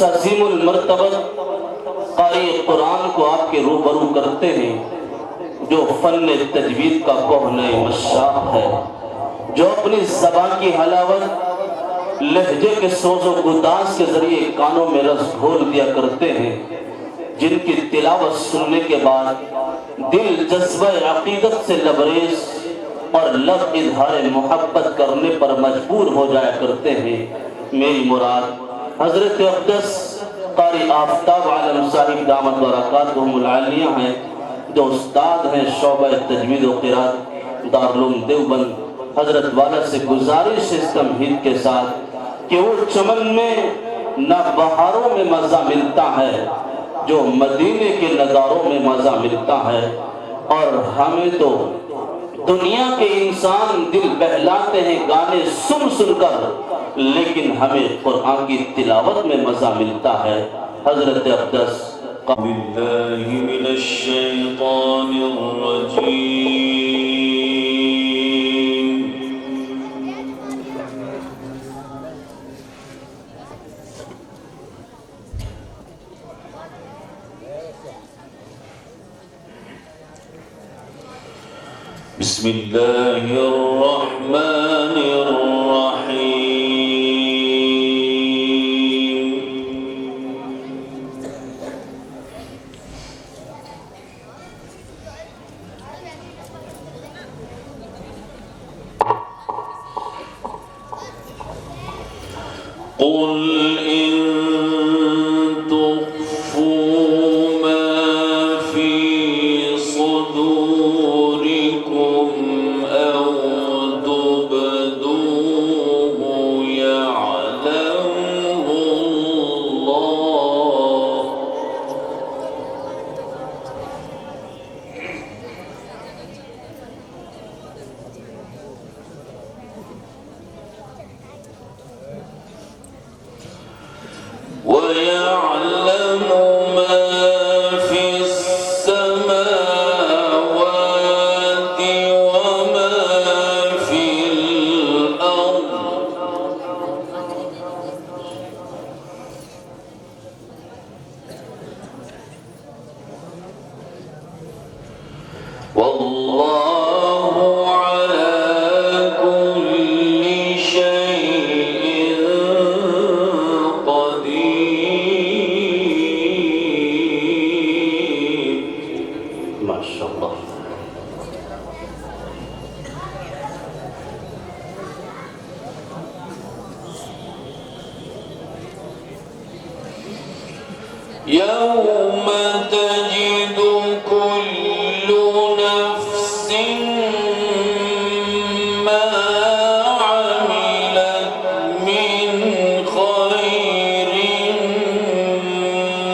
अजीमुल मर्तबत कारी कुरान को आपके रूबरू करते हैं, जो फन तजवीद का कोहने मशाक है, जो अपनी ज़बान की हलावत लहजे के सोज़ो गुदास के जरिए कानों में रस घोल दिया करते हैं, जिनकी तिलावत सुनने के बाद दिल जज्बा अकीदत से लबरेज और लब इजहार मोहब्बत करने पर मजबूर हो जाया करते हैं। मेरी मुराद हजरत अक़दस कारी आफ्ताब आलम साहिब दामत बरकातुहुमुल आलिया हैं, जो उस्ताद हैं शोबा तजवीद व क़िरात दारुल उलूम देवबंद। हजरत वाला से गुजारिश इस तमहीद के साथ कि वो चमन में न बहारों में मज़ा मिलता है जो मदीने के नज़ारों में मज़ा मिलता है, और हमें तो दुनिया के इंसान दिल बहलाते हैं गाने सुन सुनकर, लेकिन हमें कुरान की तिलावत में मज़ा मिलता है। हजरत अक़दस बिल्लाहि मिनश शैतानिर रजीम। बिस्मिल्लाहिर रहमानिर रहीम। قل إن تخفوا ما في صدوركم أو تبدوه يعلمه الله، ويعلم ما في السماوات وما في الأرض، والله على كل شيء قدير. माशाअल्लाह। يوم تجد كل نفس ما عملت من خير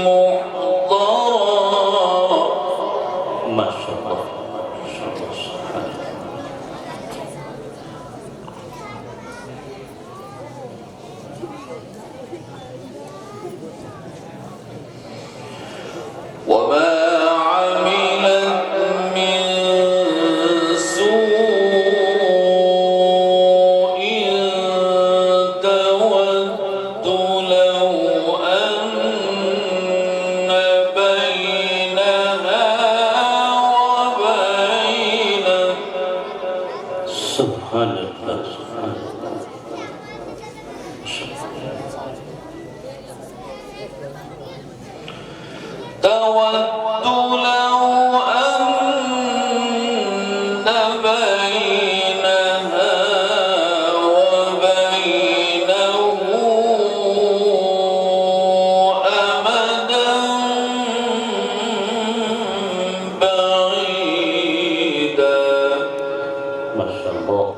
محضرا، माशाअल्लाह माशाअल्लाह सुभान وما عملت من سوء تود لو أن بينها وبينه सुभान अल्लाह सुभान अल्लाह। تود لو أن بينها وبينه أمدا بعيدا. माशाअल्लाह।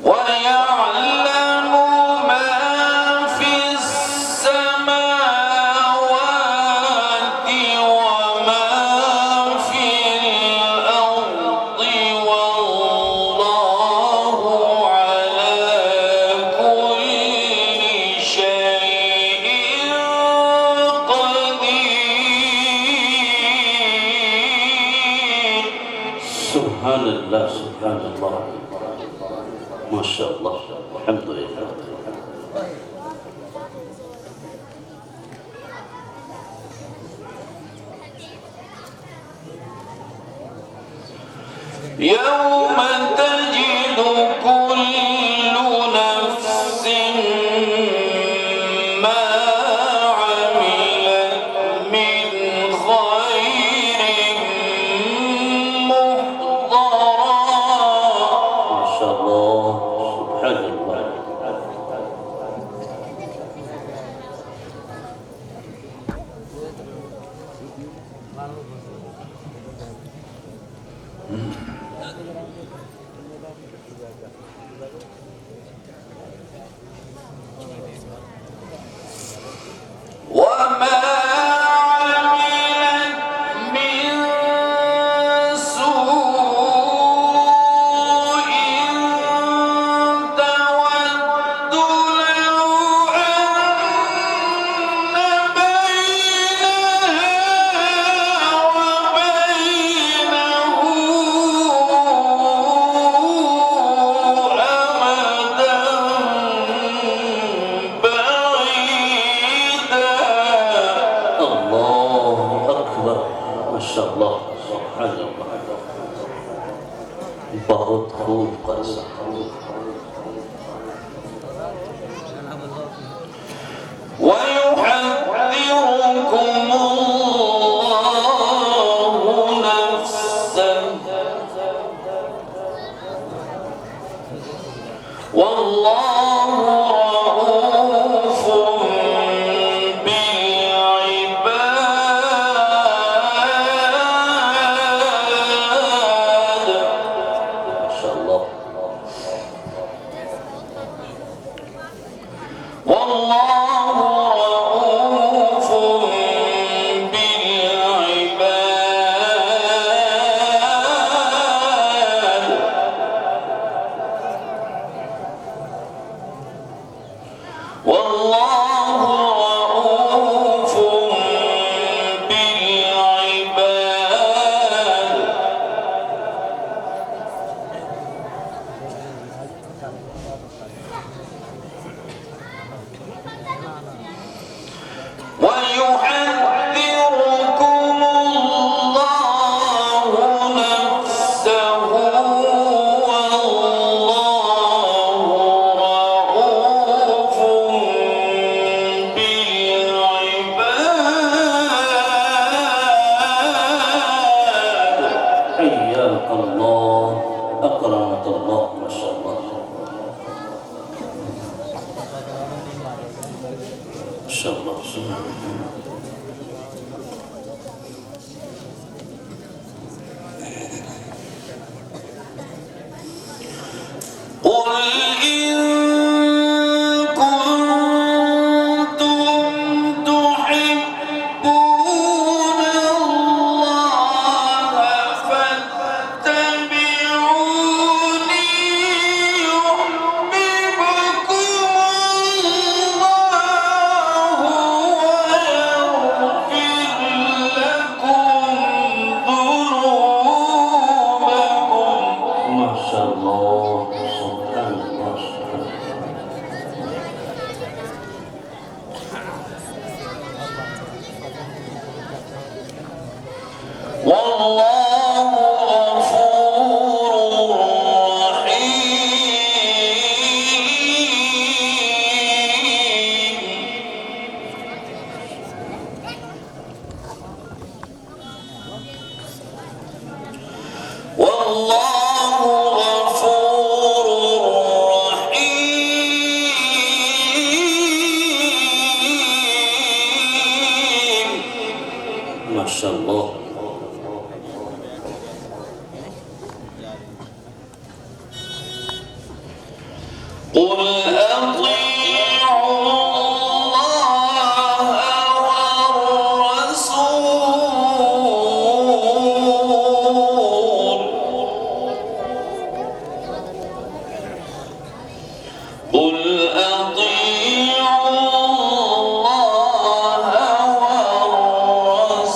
ويعلم ما في السماوات وما في الأرض والله على كل شيء قدير. سبحان الله سبحان الله ما شاء الله الحمد لله. يوم تجد كل نفس ما عملت من خير محضرا. ما شاء الله سبحان الله. وما عملت من سوء تود لو أن بينها وبينه أمدا بعيدا. الله أكبر ما شاء الله سبحان الله. बहुत खूब قصة. ويحذركم الله نفسه والله رؤوف بالعباد. ما شاء الله. والله رؤوف بالعباد. والله رؤوف بالعباد. ويحذركم الله نفسه والله رؤوف بالعباد. حياك الله أكرمك الله ما شاء الله ما شاء الله. قل إن كنتم تحبون الله فاتبعوني يحببكم الله ويغفر لكم ذنوبكم. ما شاء الله سبحان الله سبحان الله. والله غفور رحيم. والله غفور رحيم. ما माशाअल्लाह। قل أطيعوا الله والرسول قل أطيعوا الله والرسول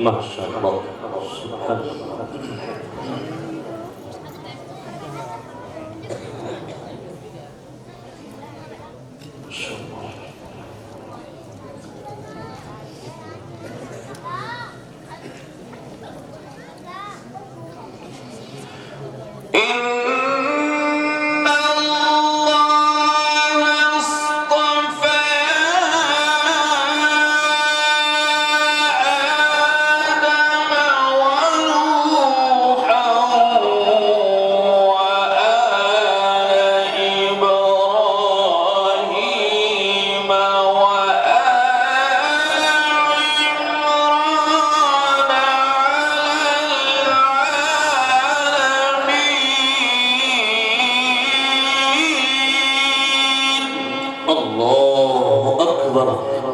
माशाअल्लाह सुभान अल्लाह। إن الله اصطفى آدم ونوحا وآل إبراهيم وآل عمران अल्लाह अकबर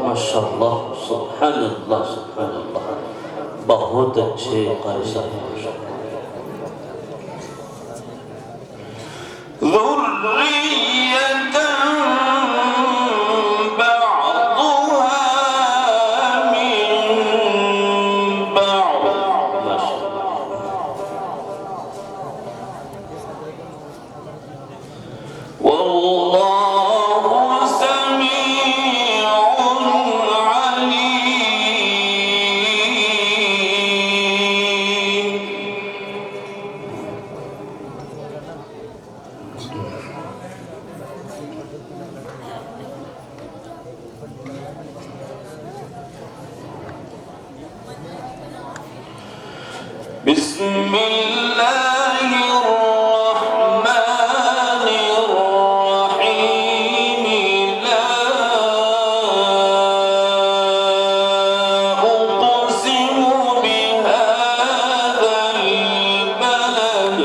माशाअल्लाह सुभान अल्लाह सुभान अल्लाह। बहुत अच्छे कारी साहब। ذرية بعضها من بعض والله سميع عليم بسم الله الرحمن الرحيم لا أقسم بهذا البلد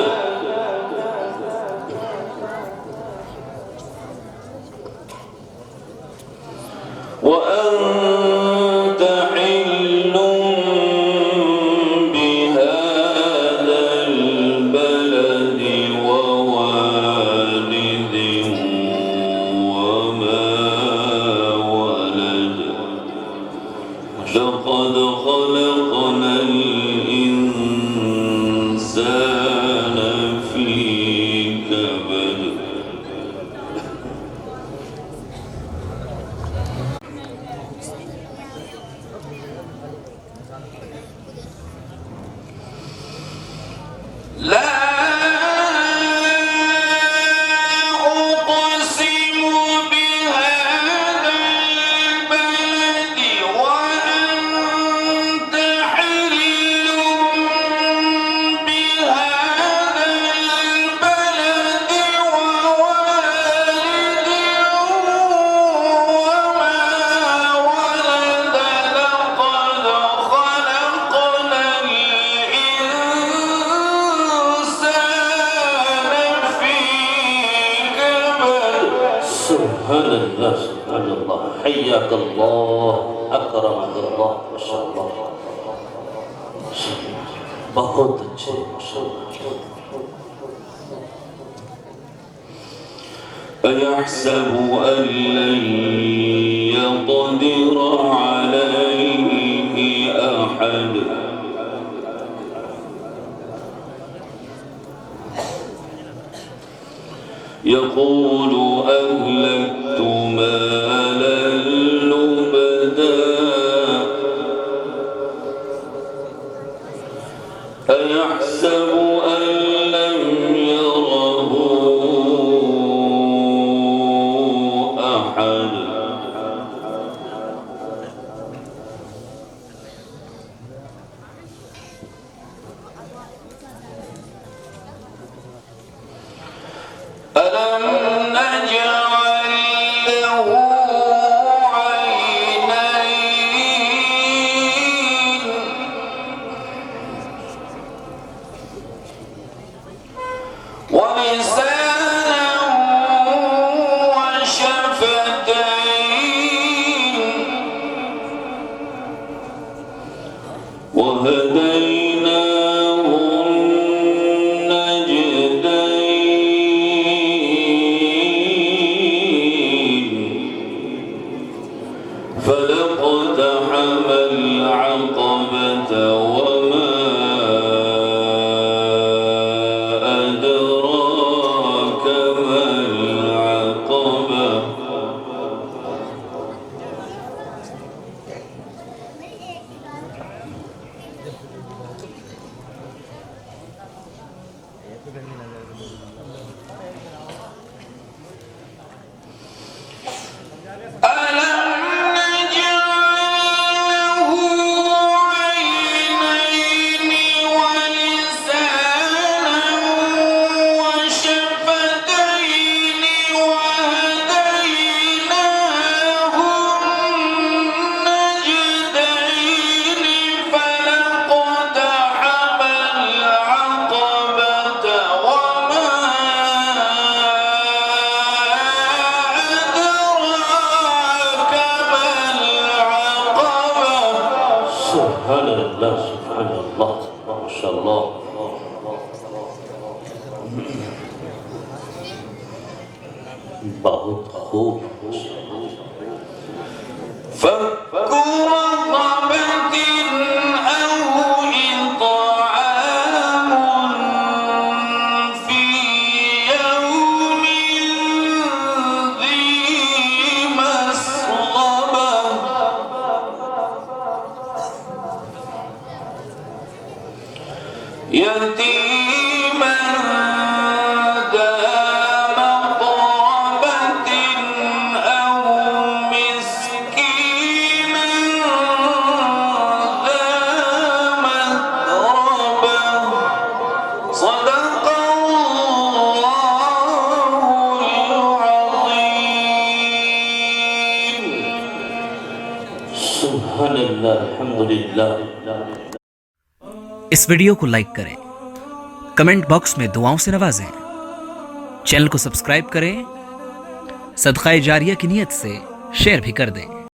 وأنت حل بهذا البلد ووالد وما ولد لقد خلقنا الإنسان في كبد لا أقسم بهذا البلد وأنت حل بهذا البلد ووالد وما ولد لقد خلقنا الإنسان في كبد سبحان الله سبحان الله حياك الله أكرمك الله ما شاء الله बहुत अच्छे माशाअल्लाह। أيحسب أن لن يقدر عليه أحد يقول أهلكت مالا فلقتحم العقبة وما أدراك ما العقبة سبحان الله سبحان الله ما شاء الله बहुत खूब فك رقبة أو إطعام في يوم ذي مسغبة يتيما ذا مقربة أو مسكينا ذا متربة صدق الله العظيم سبحان الله الحمد لله इस वीडियो को लाइक करें, कमेंट बॉक्स में दुआओं से नवाजें, चैनल को सब्सक्राइब करें, सदका जारिया की नियत से शेयर भी कर दें।